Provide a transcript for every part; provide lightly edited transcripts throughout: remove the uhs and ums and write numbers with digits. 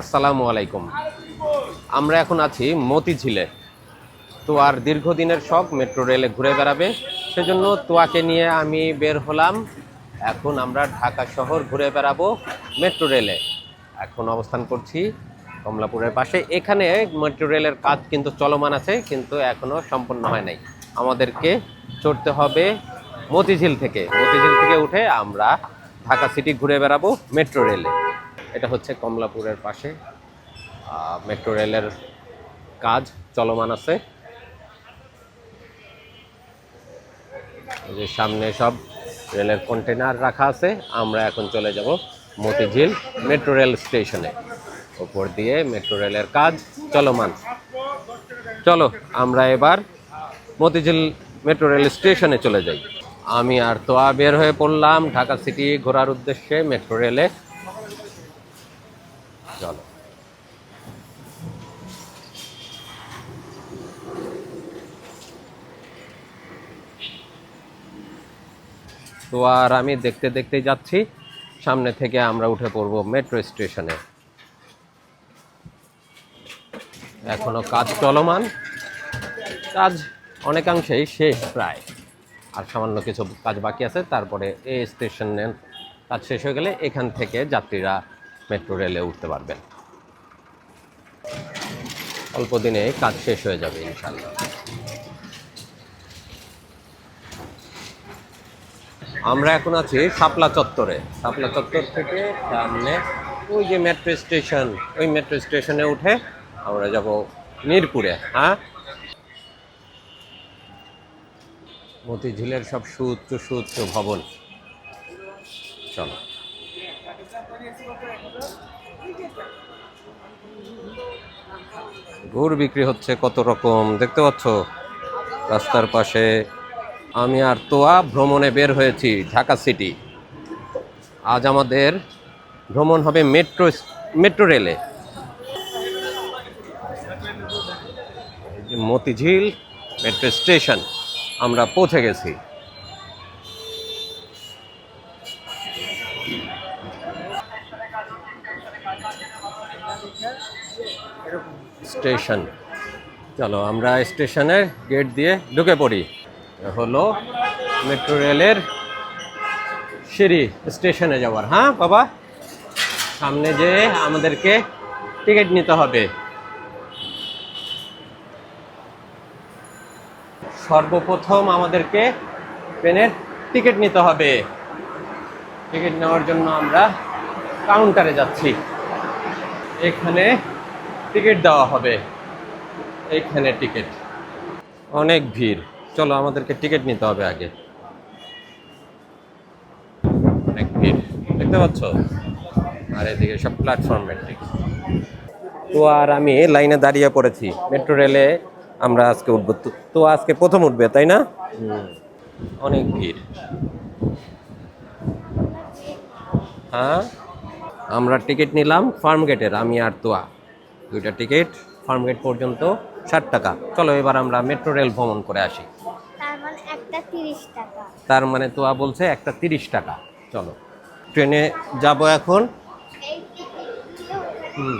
আসসালামু আলাইকুম। আমরা এখন আছি মতিঝিলে। তো আর দীর্ঘদিনের শখ মেট্রো রেলে ঘুরে বেড়াবে, সেজন্য তোয়াকে নিয়ে আমি বের হলাম। এখন আমরা ঢাকা শহর ঘুরে বেড়াবো মেট্রো রেলে। এখন অবস্থান করছি কমলাপুরের পাশে। এখানে মেট্রো রেলের কাজ কিন্তু চলমান আছে, কিন্তু এখনও সম্পন্ন হয় নাই। আমাদেরকে চড়তে হবে মতিঝিল থেকে উঠে আমরা ঢাকা সিটি ঘুরে বেড়াবো মেট্রো রেলে। এটা হচ্ছে কমলাপুরের পাশে মেট্রো রেলের কাজ চলমান আছে। এই যে সামনে সব রেলের কন্টেনার রাখা আছে। আমরা এখন চলে যাব মতিঝিল মেট্রো রেল স্টেশনে। উপর দিয়ে মেট্রো রেলের কাজ চলমান। চলো আমরা এবার মতিঝিল মেট্রো রেল স্টেশনে চলে যাই। আমি আর তোয়া বের হয়ে পড়লাম ঢাকা সিটি ঘোরার উদ্দেশ্যে মেট্রো রেলে। চলো। তো আর আমি দেখতে দেখতে যাচ্ছি। সামনে থেকে আমরা উঠে পড়ব মেট্রো স্টেশনে। এখনো কাজ চলমান, কাজ অনেকাংশেই শেষ প্রায়। আর সামান্য কিছু কাজ বাকি আছে, তারপরে এই স্টেশনের কাজ শেষ হয়ে গেলে এখান থেকে যাত্রীরা মেট্রো রেলে উঠতে পারবেন। অল্প দিনে কাজ শেষ হয়ে যাবে ইনশাল্লাহ। আমরা এখন আছি শাপলা চত্বরে। শাপলা চত্বর থেকে সামনে ওই যে মেট্রো স্টেশন, ওই মেট্রো স্টেশনে উঠে আমরা যাব মিরপুরে। হ্যাঁ, মতিঝিলের সব সুউচ্চ সুউচ্চ ভবন। চলো। গুড় বিক্রি হচ্ছে কত রকম, দেখতে পাচ্ছ রাস্তার পাশে। আমি আর তোয়া ভ্রমণে বের হয়েছি ঢাকা সিটি। আজ আমাদের ভ্রমণ হবে মেট্রো রেলে। মতিঝিল মেট্রো স্টেশন আমরা পৌঁছে গেছি। স্টেশন, চলো আমরা স্টেশনের গেট দিয়ে ঢুকে পড়ি। হলো মেট্রো রেলের সিঁড়ি স্টেশনে যাওয়ার। হ্যাঁ বাবা, সামনে যে আমাদেরকে টিকিট নিতে হবে। সর্বপ্রথম আমাদেরকে ট্রেনের টিকিট নিতে হবে। টিকিট নেওয়ার জন্য আমরা কাউন্টারে যাচ্ছি। এখানে টিকিট দেওয়া হবে। এইখানে টিকিট, অনেক ভিড়। চলো আমাদেরকে টিকিট নিতে হবে আগে। অনেক ভিড় দেখতে পাচ্ছ, আর এদিকে সব প্ল্যাটফর্ম মেট্রিক। তো আর আমি লাইনে দাঁড়িয়ে পড়েছি মেট্রো রেলে। আমরা আজকে উঠবো। তো আজকে প্রথম উঠবে তাই না? অনেক ভিড়। হ্যাঁ, আমরা টিকিট নিলাম ফার্ম গেটের, আমি আর তোয়া। দুইটা টিকিট, ফার্ম গেট পর্যন্ত 60 টাকা। চলো এবার আমরা মেট্রো রেল ভ্রমণ করে আসি। তার মানে একটা 30 টাকা। তার মানে তোয়া বলছে একটা 30 টাকা। চলো ট্রেনে যাব এখন। এই টিকিটগুলো হুম।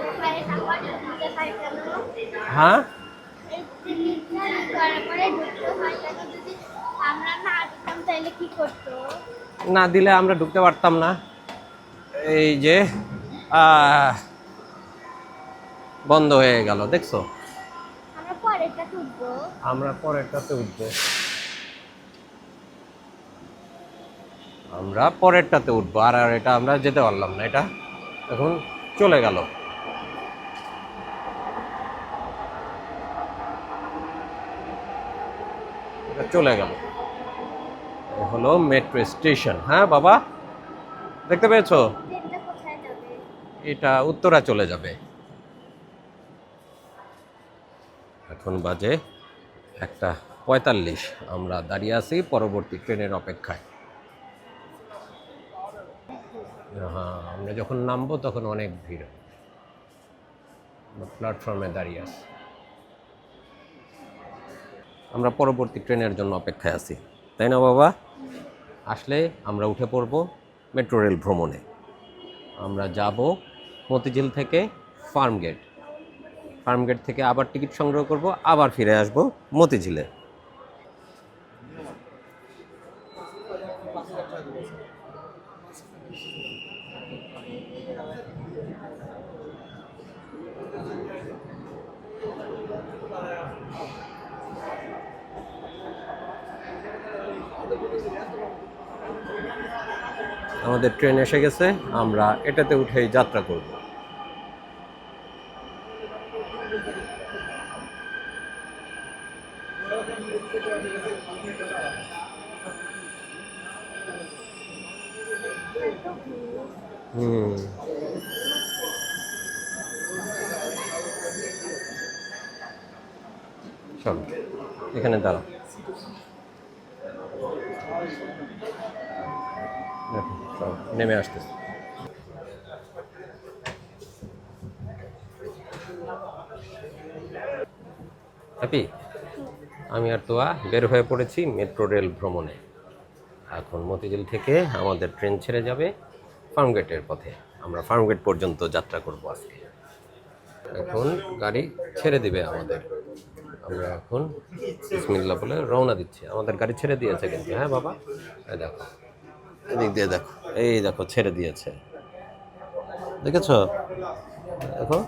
ওখানে টাকা দিতে হয় কেন? হ্যাঁ, এই টিকিটটা করার পরে ঢুকতে হয় কেন? যদি আমরা না দিতাম তাহলে কি করতো? না দিলে আমরা ঢুকতে পারতাম না। এই যে আহ, বন্ধ হয়ে গেল, দেখছো? আমরা পরেরটা তুলবো। আমরা পরেরটাতে উঠবো। আমরা পরেরটাতে উঠবো। আর আর এটা আমরা যেতে পারলাম না, এটা এখন চলে গেল। এটা চলে গেল। এ হলো মেট্রো স্টেশন। হ্যাঁ বাবা, দেখতে পেয়েছো? ট্রেনটা কোথায় যাবে? এটা উত্তরা চলে যাবে। এখন বাজে 1:45। আমরা দাঁড়িয়ে আছি পরবর্তী ট্রেনের অপেক্ষায়। হ্যাঁ, আমরা যখন নামবো তখন অনেক ভিড়। প্ল্যাটফর্মে দাঁড়িয়ে আছি, আমরা পরবর্তী ট্রেনের জন্য অপেক্ষায় আছি, তাই না বাবা? আসলে আমরা উঠে পড়ব মেট্রো রেল ভ্রমণে। আমরা যাব মতিঝিল থেকে ফার্মগেট, ফার্মগেট থেকে আবার টিকিট সংগ্রহ করব, আবার ফিরে আসব মতিঝিলে। আমাদের ট্রেন এসে গেছে, আমরা এটাতে উঠেই যাত্রা করব। হুম, চল এখানে দাঁড়াও। দেখো, চল, নেমে আসতেছে। হ্যাপি, আমি আর তোয়া বের হয়ে পড়েছি মেট্রো রেল ভ্রমণে। এখন মতিঝিল থেকে আমাদের ট্রেন ছেড়ে যাবে ফার্মগেটের পথে। আমরা ফার্মগেট পর্যন্ত যাত্রা করব আজকে। এখন গাড়ি ছেড়ে দিবে আমাদের। আমরা এখন বিসমিল্লাহ বলে রওনা দিচ্ছি। আমাদের গাড়ি ছেড়ে দিয়েছে কিন্তু, হ্যাঁ বাবা, এই দেখো, এদিক দিয়ে দেখো, এই দেখো ছেড়ে দিয়েছে, দেখেছো? দেখো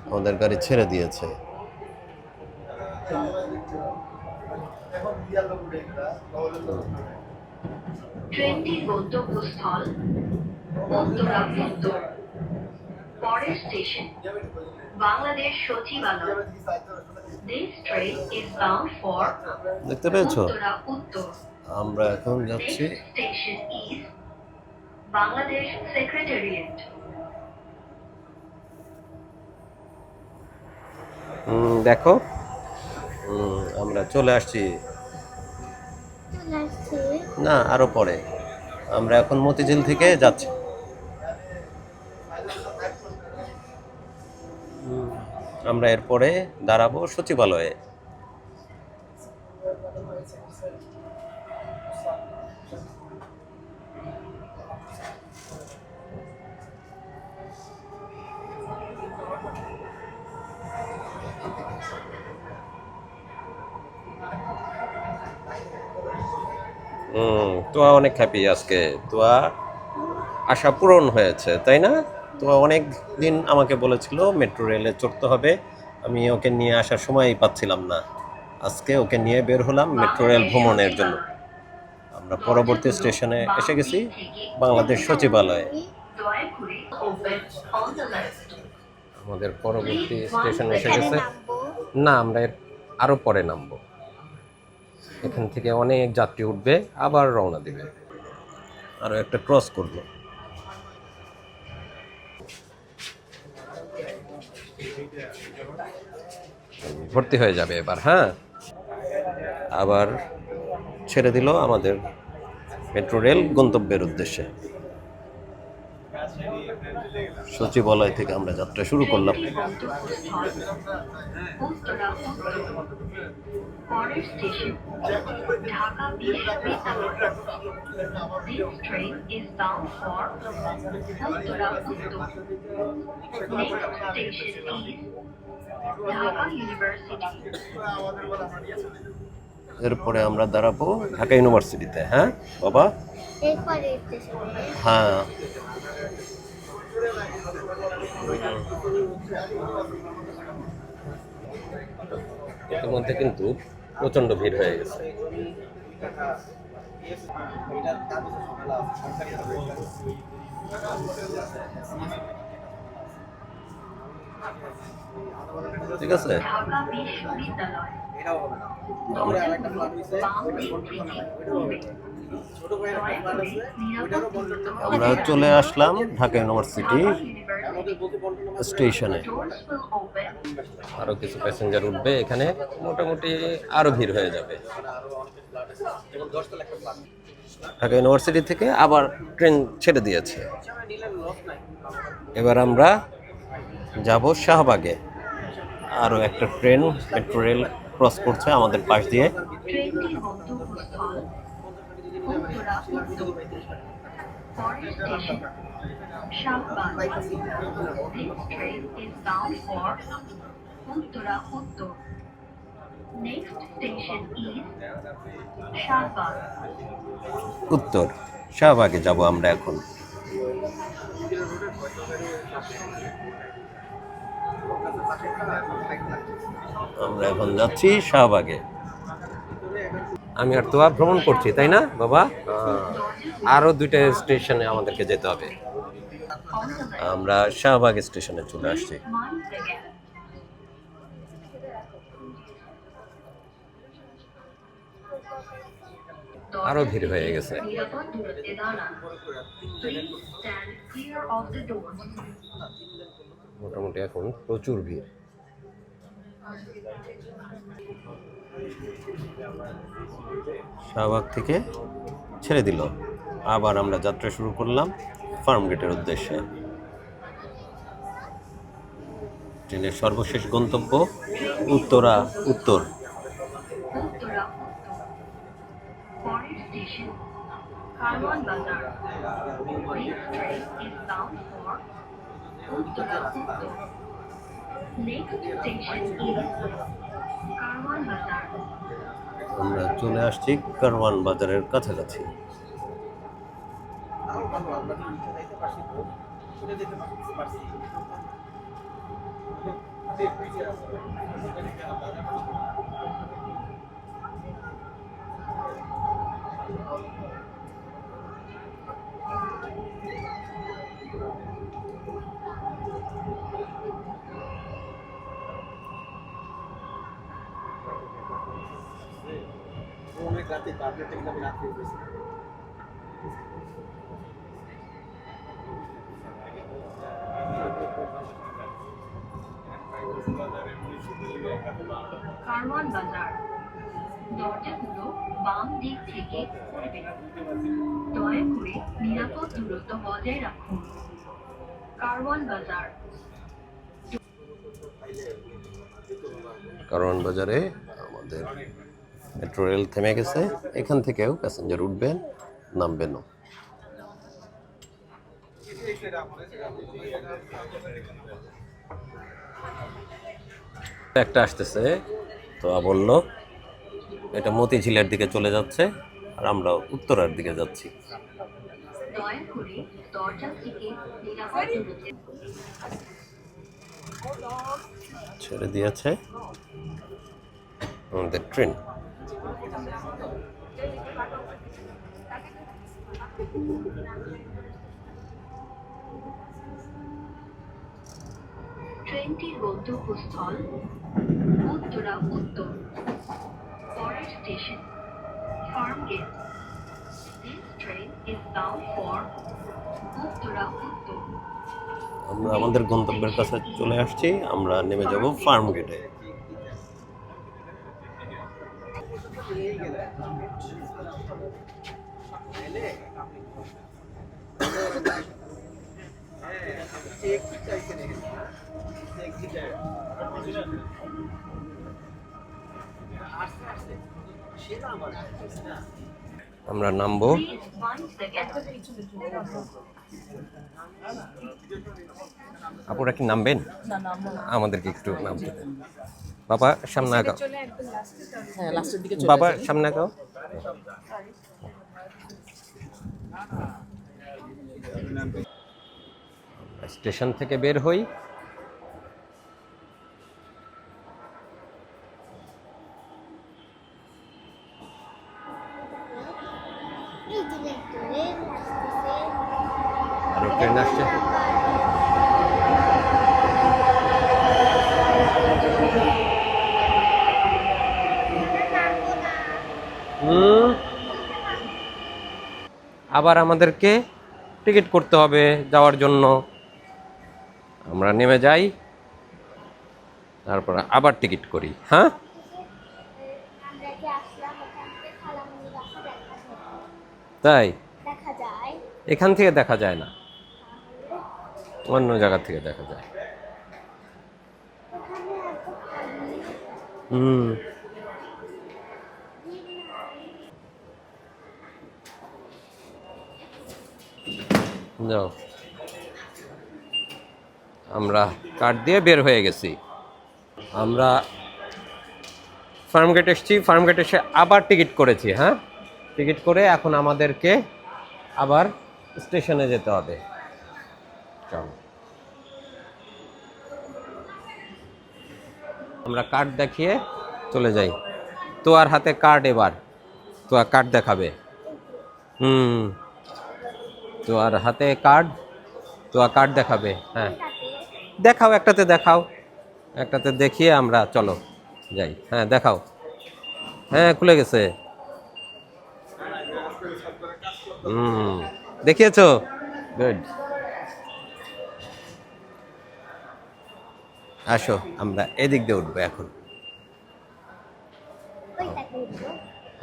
আমাদের গাড়ি ছেড়ে দিয়েছে। ট্রেনটির গন্তব্যস্থল উত্তরা উত্তর। পরের স্টেশন বাংলাদেশ সচিবালয়। This train is bound for দেখতে পেয়েছো? উত্তরা উত্তর। আমরা এখন যাচ্ছি। Next station is Bangladesh secretariat. দেখো, আমরা চলে আসছি। চলে আসছে। না, আরো পরে। আমরা এখন মতিঝিল থেকে যাচ্ছি। আমরা এরপরে দাঁড়াবো সচিবালয়ে। তোয়া অনেক হ্যাপি আজকে। তোয়া আশা পূরণ হয়েছে, তাই না? তোয়া অনেক দিন আমাকে বলেছিল মেট্রো রেলে চড়তে হবে, আমি ওকে নিয়ে আসার সময়ই পাচ্ছিলাম না। আজকে ওকে নিয়ে বের হলাম মেট্রো রেল ভ্রমণের জন্য। আমরা পরবর্তী স্টেশনে এসে গেছি, বাংলাদেশ সচিবালয়ে। দয়া করে open on the left. আমাদের পরবর্তী স্টেশন এসে এখানে গেছে। নামবো। না, আমরা এর আরো পরে নামবো। এখান থেকে অনেক যাত্রী উঠবে, আবার রওনা দিবে, আরো একটা ক্রস করবো। ভর্তি হয়ে যাবে এবার। হ্যাঁ, আবার ছেড়ে দিল আমাদের মেট্রো রেল গন্তব্যের উদ্দেশ্যে। সচিবালয় থেকে আমরা যাত্রা শুরু করলাম। ট্রেনটির গন্তব্যস্থল উত্তরা উত্তর। পরের স্টেশন ঢাকা বিশ্ববিদ্যালয়। This train is bound for Uttara উত্তর। Next station is Dhaka university. এরপরে আমরা দাঁড়াবো ঢাকা ইউনিভার্সিটিতে। হ্যাঁ বাবা, এরপরে স্টেশনে। হ্যাঁ। ইতিমধ্যে কিন্তু প্রচন্ড ভিড় হয়ে গেছে। ঠিক আছে, ঢাকা বিশ্ববিদ্যালয়। আমরা বাম দিক থেকে পূর্বে। দয়া করে নিরাপদ দূরত্ব আমরা চলে আসলাম ঢাকা ইউনিভার্সিটি স্টেশনে। Doors will open. আরো কিছু প্যাসেঞ্জার উঠবে এখানে, মোটামুটি আরো ভিড় হয়ে যাবে। ঢাকা ইউনিভার্সিটি থেকে আবার ট্রেন ছেড়ে দিয়েছে। এবার আমরা যাব শাহবাগে। আরো একটা ট্রেন মেট্রো রেল ক্রস করছে আমাদের পাশ দিয়ে। ট্রেনটির গন্তব্যস্থল উত্তরা উত্তর। পরের station Shahbaz. This train is bound for Uttara Uttar. Next station is Shahbaz. উত্তর শাহবাগে যাব আমরা এখন। আমরা এখন যাচ্ছি শাহবাগে। আমি আর তোয়া ভ্রমণ করছি, তাই না বাবা? আরো 2টা স্টেশনে আমাদেরকে যেতে হবে। আমরা শাহবাগ স্টেশনে চলে আসছি। Mind the gap. আরো ভিড় হয়ে গেছে। নিরাপদ দূরত্বে দাঁড়ান। Please stand clear of the doors. মোটামুটি এখন প্রচুর ভিড়। শাহবাগ থেকে ছেড়ে দিল, আবার আমরা যাত্রা শুরু করলাম ফার্ম গেটের উদ্দেশ্যে। ট্রেনের সর্বশেষ গন্তব্য উত্তরা উত্তর। Uttara Uttar. Foreign station Karwan Bazar. This train is bound for Uttara Uttar. Next station is Karwan Bazar. আমরা চলে আসছি কারওয়ান বাজারের কাছাকাছি। আরো ভালো আমরা কি নিচে যাইতে পারছি তো চলে যেতে পারছি অনেক রাতে টার্গেট থেকে আমি রাতে গেছি কারওয়ান বাজার। দরজাগুলো বাম দিক থেকে খুলবে। দয়া করে নিরাপদ দূরত্ব বজায় রাখুন। কারওয়ান বাজার। কারওয়ান বাজারে আমাদের মেট্রো রেল থেমে গেছে। এখান থেকেও প্যাসেঞ্জার উঠবেন, নামবেনও। একটা আসতেছে, তো বলল এটা মতিঝিলের দিকে চলে যাচ্ছে, আর আমরা উত্তরার দিকে যাচ্ছি। দয়া করে দরজা থেকে নিরাপদ দূরত্বে ছেড়ে দিয়েছে আমাদের ট্রেন। ট্রেনটির গন্তব্যস্থল উত্তরা উত্তর। পরের station Farmgate. This train is bound for Uttara Uttar. আমরা আমাদের গন্তব্যের কাছে চলে আসছি, আমরা নেমে যাব ফার্ম গেটে। আমরা নামবো। Please mind the gap. আপনারা কি নামবেন? আমাদেরকে একটু নামতে দেন। বাবা সামনে আগাও। হ্যাঁ লাস্টের দিকে চলে বাবা যাবে। সামনে আগাও। স্টেশন থেকে বের হই। এই যে ট্রেন আসতেছে। আরো ট্রেন আসছে। আবার আমাদেরকে টিকিট করতে হবে যাওয়ার জন্য। আমরা নেমে যাই, তারপর আবার টিকিট করি। হ্যাঁ, আমরা যে আসলাম এখান থেকে খালামণি বাসা তাই দেখা যায়। এখান থেকে দেখা যায় না, অন্য জায়গা থেকে দেখা যায়। এখানে এত খালি। হুম, যাও। আমরা কার্ড দিয়ে বের হয়ে গেছি। আমরা ফার্মগেট এসেছি, ফার্মগেট এসে আবার টিকিট করেছি। হ্যাঁ, টিকিট করে এখন আমাদেরকে আবার স্টেশনে যেতে হবে। চলো, আমরা কার্ড দেখিয়ে চলে যাই। তোয়ার হাতে কার্ড, এবার তোয়া কার্ড দেখাবে। তোয়ার হাতে কার্ড, তোয়া কার্ড দেখাবে। হ্যাঁ, দেখাও, একটাতে দেখাও, একটাতে দেখিয়ে আমরা চলো যাই। হ্যাঁ দেখাও। হ্যাঁ, খুলে গেছে। দেখিয়েছো? গুড। আসো, আমরা এদিক দিয়ে উঠবো এখন। ওইটাকে উঠবো।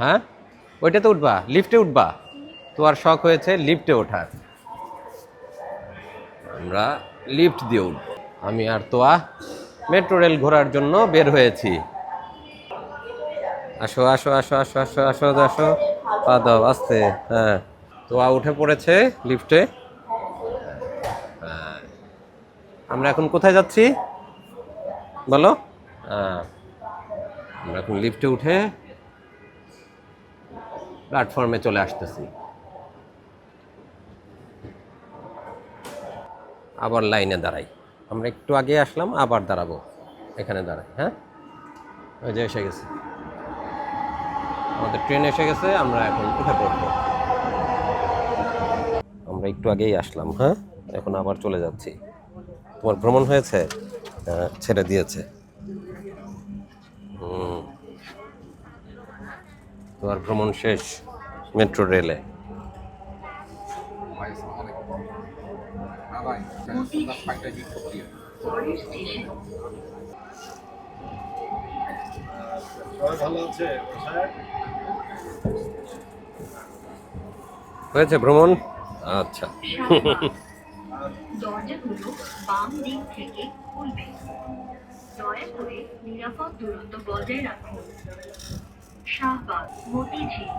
হ্যাঁ, ওইটাতে উঠবা? লিফটে উঠবা? তোমার শখ হয়েছে লিফটে ওঠার। আমরা লিফট দিয়ে উঠব। আমি আর তোয়া মেট্রো রেল ঘোরার জন্য বের হয়েছি। আসো আসো আসো আসো আসো আসো আসো, পা দাও আস্তে। হ্যাঁ, তোয়া উঠে পড়েছে লিফটে। হ্যাঁ, আমরা এখন কোথায় যাচ্ছি বলো? হ্যাঁ, আমরা এখন লিফটে উঠে প্ল্যাটফর্মে চলে আসতেছি। আবার লাইনে দাঁড়াই। আমরা একটু আগে আসলাম, আবার দাঁড়াবো, এখানে দাঁড়াই। হ্যাঁ, ওই যে এসে গেছে, আমাদের ট্রেন এসে গেছে, আমরা এখন উঠে পড়বো। আমরা একটু আগেই আসলাম। হ্যাঁ, এখন আবার চলে যাচ্ছি। তোমার ভ্রমণ হয়েছে? ছেড়ে দিয়েছে। তোমার ভ্রমণ শেষ মেট্রো রেলে। পরের স্টেশন সবাই ভালো আছে? হয়েছে ভ্রমণ? আচ্ছা। দরজাগুলো বাম দিক থেকে খুলবে। দয়া করে নিরাপদ দূরত্ব বজায় রাখুন। শাহবাগ, মতিঝিল।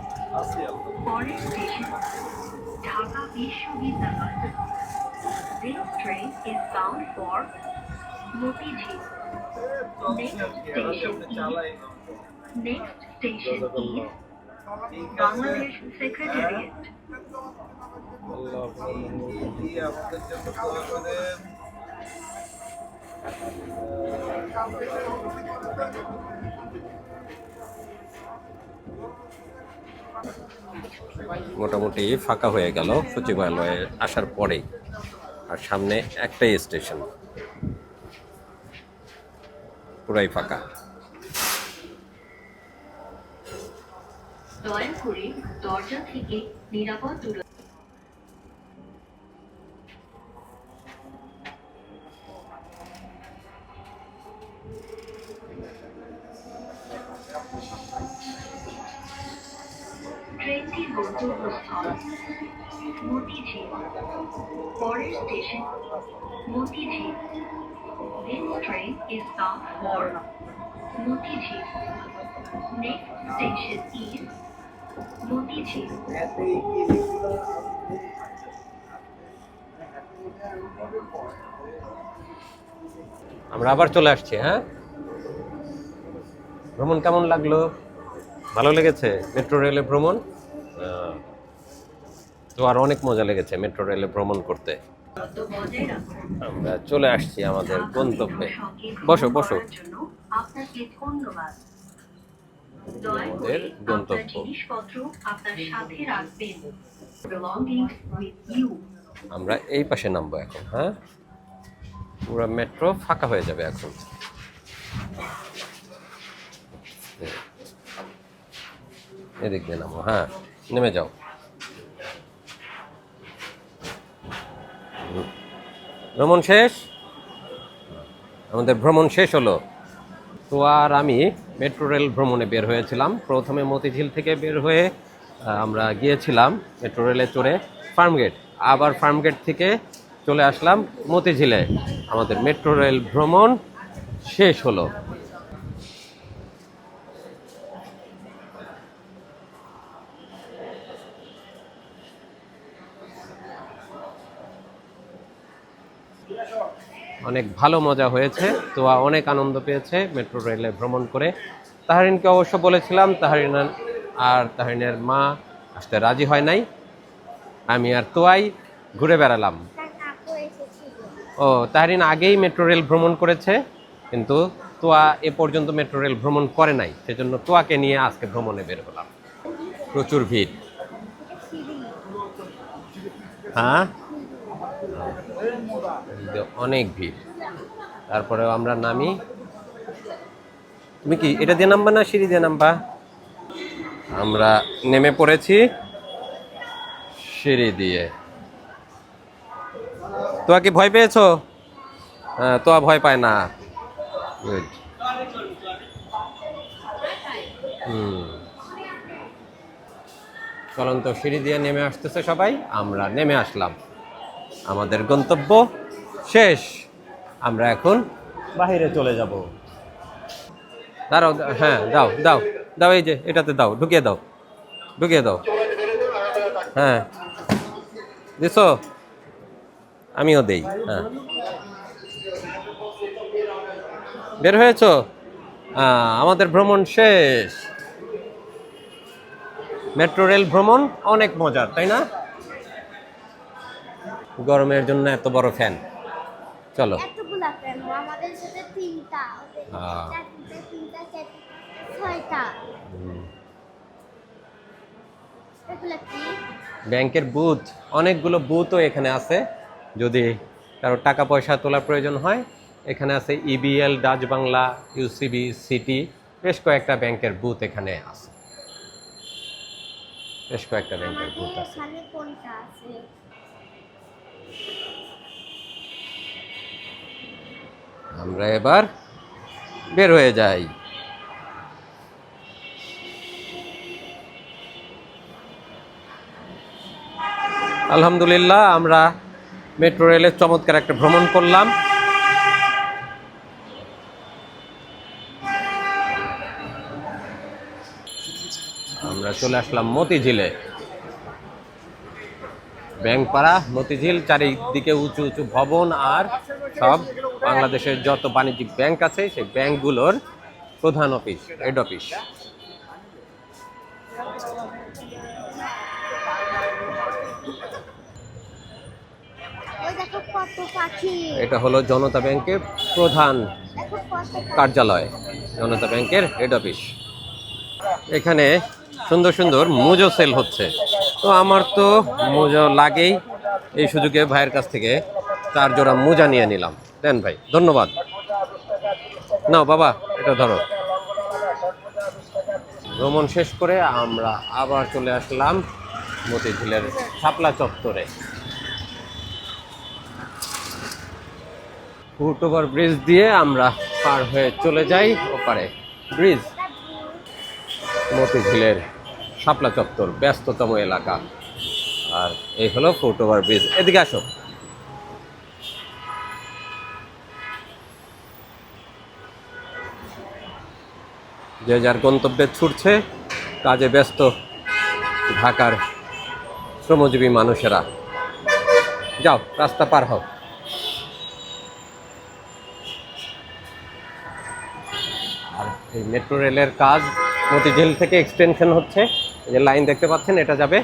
পরের স্টেশন ঢাকা বিশ্ববিদ্যালয়। This train is bound for Motijhil. Next station is Bangladesh Secretariat. আমাদের জন্য দোয়া করেন। মোটামুটি ফাঁকা হয়ে গেল সচিবালয়ে আসার পরেই। আর সামনে একটাই স্টেশন, পুরাই ফাঁকা। দয়া করে দরজা থেকে নিরাপদ দূরত্ব। ট্রেনটির গন্তব্যস্থল মতিঝিল। পরের station Motijheel. This train is bound for Motijhil. Next station is Motijhil. আমরা আবার চলে আসছি। হ্যাঁ, ভ্রমণ কেমন লাগলো? ভালো লেগেছে মেট্রো রেলে ভ্রমণ? তো আর অনেক মজা লেগেছে মেট্রো রেলে ভ্রমণ করতে। বজায় রাখুন। আমরা চলে আসছি আমাদের গন্তব্যে। বসো বসো। আপনাকে ধন্যবাদ। দয়া করে আমাদের আপনার গন্তব্য। জিনিসপত্র আপনার সাথে রাখবেন। Belongings with you. আমরা এই পাশে নামবো এখন। হ্যাঁ, পুরো মেট্রো ফাঁকা হয়ে যাবে এখন। এদিক দিয়ে নামো। হ্যাঁ, নেমে যাও। ভ্রমণ শেষ, আমাদের ভ্রমণ শেষ হলো। তো আর আমি মেট্রো রেল ভ্রমণে বের হয়েছিলাম। প্রথমে মতিঝিল থেকে বের হয়ে আমরা গিয়েছিলাম মেট্রো রেলে চড়ে ফার্মগেট। আবার ফার্মগেট থেকে চলে আসলাম মতিঝিলে। আমাদের মেট্রো রেল ভ্রমণ শেষ হলো। অনেক ভালো মজা হয়েছে। তোয়া অনেক আনন্দ পেয়েছে মেট্রো রেলে ভ্রমণ করে। তাহরিনকে অবশ্য বলেছিলাম, তাহরিনের মা আসতে রাজি হয় নাই। আমি আর তোয়াই ঘুরে বেড়ালাম। তার আপু এসেছিল। ও, তাহরিন আগেই মেট্রো রেল ভ্রমণ করেছে, কিন্তু তোয়া এ পর্যন্ত মেট্রো রেল ভ্রমণ করে নাই, সেজন্য তোয়াকে নিয়ে আজকে ভ্রমণে বের হলাম। প্রচুর ভিড়। এটা সিঁড়ি। হ্যাঁ, অনেক ভিড়। তারপরেও আমরা নামি। তুমি কি এটা দিয়ে নামবা না সিঁড়ি দিয়ে নামবা? আমরা নেমে পড়েছি সিঁড়ি দিয়ে। তোয়া কি ভয় পেয়েছো? হ্যাঁ, তোয়া ভয় পায় না। গুড। চলন্ত সিঁড়ি দিয়ে নেমে আসতেছে সবাই, আমরা নেমে আসলাম। আমাদের গন্তব্য শেষ। আমরা এখন বাইরে চলে যাব। দাঁড়াও, হ্যাঁ দাও দাও দাও, এই যে এটাতে দাও, ঢুকিয়ে দাও, ঢুকিয়ে দাও। হ্যাঁ, দিছো? আমিও দেই। হ্যাঁ, বের হয়েছো? আমাদের ভ্রমণ শেষ। মেট্রো রেল ভ্রমণ অনেক মজার, তাই না? গরমের জন্য এত বড় ফ্যান। চলো। এতগুলা কেন? আমাদের সাথে তিনটা, ওদের হ্যাঁ। চারটা, তিনটা, চারটা, ছয়টা। এগুলা কি? ব্যাংকের বুথ, অনেকগুলো বুথও এখানে আছে। যদি কারো টাকা পয়সা তোলার প্রয়োজন হয়, এখানে আছে EBL, Dutch Bangla, UCB, city, বেশ কয়েকটা ব্যাংকের বুথ এখানে আছে। বেশ কয়েকটা ব্যাংকের বুথ আমাদের আছে। এখানে কোনটা আছে? আমরা এবার বের হয়ে যাই। আলহামদুলিল্লাহ, আমরা মেট্রো রেলের চমৎকার একটা ভ্রমণ করলাম। আমরা চলে আসলাম মতিঝিলে। ব্যাংকপাড়া মতিঝিল, চারিদিকে উঁচু উঁচু ভবন, আর সব বাংলাদেশের যত বাণিজ্যিক ব্যাংক আছে সেই ব্যাংকগুলোর প্রধান অফিস, হেড অফিস। ওই দেখো কত পাখি। এটা হলো জনতা ব্যাংকের প্রধান দেখো কত পাখি। কার্যালয়, জনতা ব্যাংকের হেড অফিস। এখানে সুন্দর সুন্দর মুজো সেল হচ্ছে। তো আমার তো মুজো লাগেই, এই সুযোগে ভাইয়ের কাছ থেকে 4 জোড়া মোজা নিয়ে নিলাম। দেন ভাই, ধন্যবাদ। নাও বাবা, এটা ধরো। ভ্রমণ শেষ করে আমরা আবার চলে আসলাম মতিঝিলের শাপলা চত্বরে। ফুটওভার ব্রিজ দিয়ে আমরা পার হয়ে চলে যাই ওপারে। ব্রিজ, মতিঝিলের শাপলা চত্বর, ব্যস্ততম এলাকা। আর এই হলো ফুটওভার ব্রিজ। এদিকে আসো। যে যার গন্তব্যে ছুটছে, কাজে ব্যস্ত ঢাকার শ্রমজীবী মানুষেরা। যাও, রাস্তা পার হও। আর এই মেট্রো রেলের কাজ মতিঝিল থেকে এক্সটেনশন হচ্ছে। এই যে লাইন দেখতে পাচ্ছেন, এটা যাবে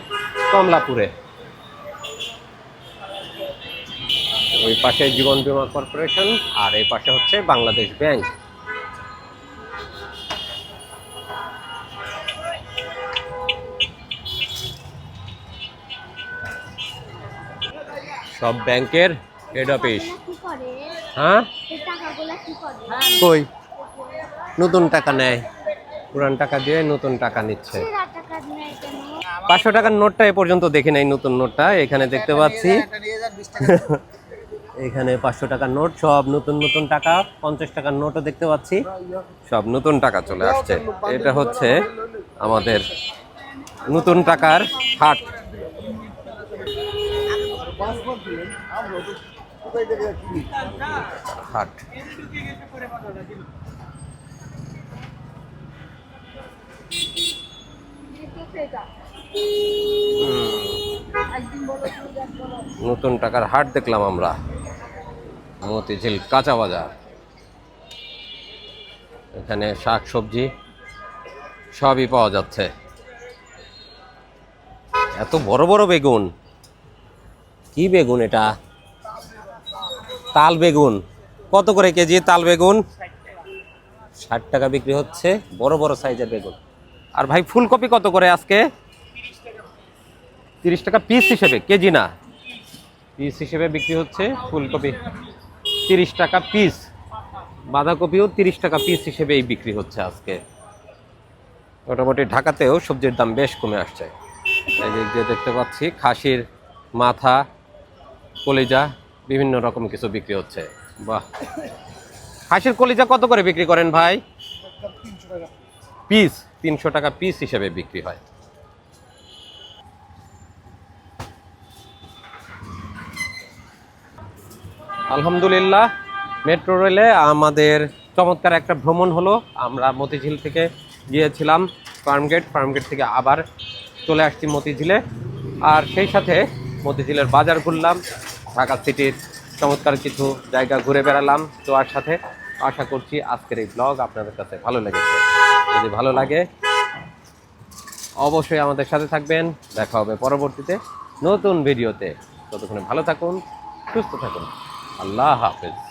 কমলাপুরে। ওই পাশে জীবন বীমা কর্পোরেশন, আর এই পাশে হচ্ছে বাংলাদেশ ব্যাংক। সব ব্যাংকের হেড অফিস। কি করে? হ্যাঁ, এই টাকাগুলা কি করে? কই নতুন টাকা নেয়, পুরান টাকা দিয়ে নতুন টাকা নিচ্ছে। ছেঁড়া টাকা নেয় কেন? 500 টাকার নোটটা এ পর্যন্ত দেখি নাই, নতুন নোটটা এখানে দেখতে পাচ্ছি। এখানে 500 টাকার নোট, সব নতুন নতুন টাকা। 50 টাকার নোটও দেখতে পাচ্ছি, সব নতুন টাকা চলে আসছে। এটা হচ্ছে আমাদের নতুন টাকার হাট। হাট। নতুন টাকার হাট দেখলাম আমরা। মতিঝিল কাঁচা বাজার। এখানে শাক সবজি সবই পাওয়া যাচ্ছে। এত বড় বড় বেগুন, কি বেগুন এটা? তাল বেগুন। কত করে কেজি তাল বেগুন? 60 টাকা বিক্রি হচ্ছে, বড় বড় সাইজের বেগুন। আর ভাই ফুলকপি কত করে আজকে? 30 টাকা পিস হিসেবে, কেজি না, পিস হিসেবে বিক্রি হচ্ছে ফুলকপি 30 টাকা পিস। বাঁধাকপিও 30 টাকা পিস হিসেবেই বিক্রি হচ্ছে আজকে। মোটামুটি ঢাকাতেও সবজির দাম বেশ কমে আসছে। এই যে দেখতে পাচ্ছি খাসির মাথা, কলিজা, বিভিন্ন রকম কিছু বিক্রি হচ্ছে। বাহ, খাসির কলিজা কত করে বিক্রি করেন ভাই? পিস 300 টাকা পিস হিসেবে বিক্রি হয়। আলহামদুলিল্লাহ, মেট্রো রেলে আমাদের চমৎকার একটা ভ্রমণ হলো। আমরা মতিঝিল থেকে গিয়েছিলাম ফার্মগেট থেকে আবার চলে আসছি মতিঝিলে। আর সেই সাথে মতিঝিলের বাজার ঘুরলাম, ঢাকা সিটির চমৎকার কিছু জায়গা ঘুরে বেড়ালাম। তো আর সাথে আশা করছি আজকের এই ব্লগ আপনাদের কাছে ভালো লেগেছে। যদি ভালো লাগে অবশ্যই আমাদের সাথে থাকবেন। দেখা হবে পরবর্তীতে নতুন ভিডিওতে। ততক্ষণে ভালো থাকুন, সুস্থ থাকুন। আল্লাহ হাফেজ।